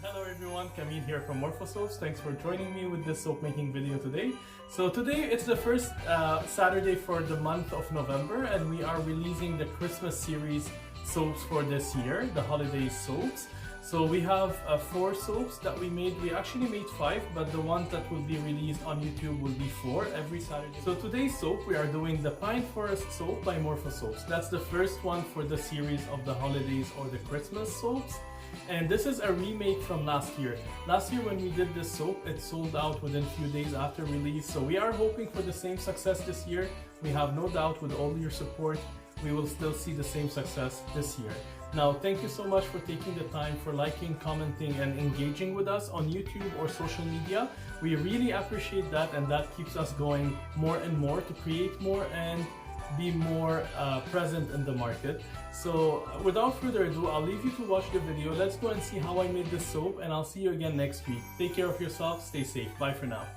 Hello everyone, Kamil here from Morfosoaps. Thanks for joining me with this soap making video today. So today it's the first Saturday for the month of November, and we are releasing the Christmas series soaps for this year, the holiday soaps. So we have 4 soaps that we made. We actually made 5, but the ones that will be released on YouTube will be 4 every Saturday. So today's soap, we are doing the Pine Forest soap by Morfosoaps. That's the first one for the series of the holidays or the Christmas soaps. And this is a remake from last year. Last year when we did this soap, it sold out within a few days after release. So we are hoping for the same success this year. We have no doubt with all your support, we will still see the same success this year. Now, thank you so much for taking the time for liking, commenting, and engaging with us on YouTube or social media. We really appreciate that, and that keeps us going more and more to create more and be more present in the market. So without further ado, I'll leave you to watch the video. Let's go and see how I made this soap, and I'll see you again next week. Take care of yourself, stay safe. Bye for now.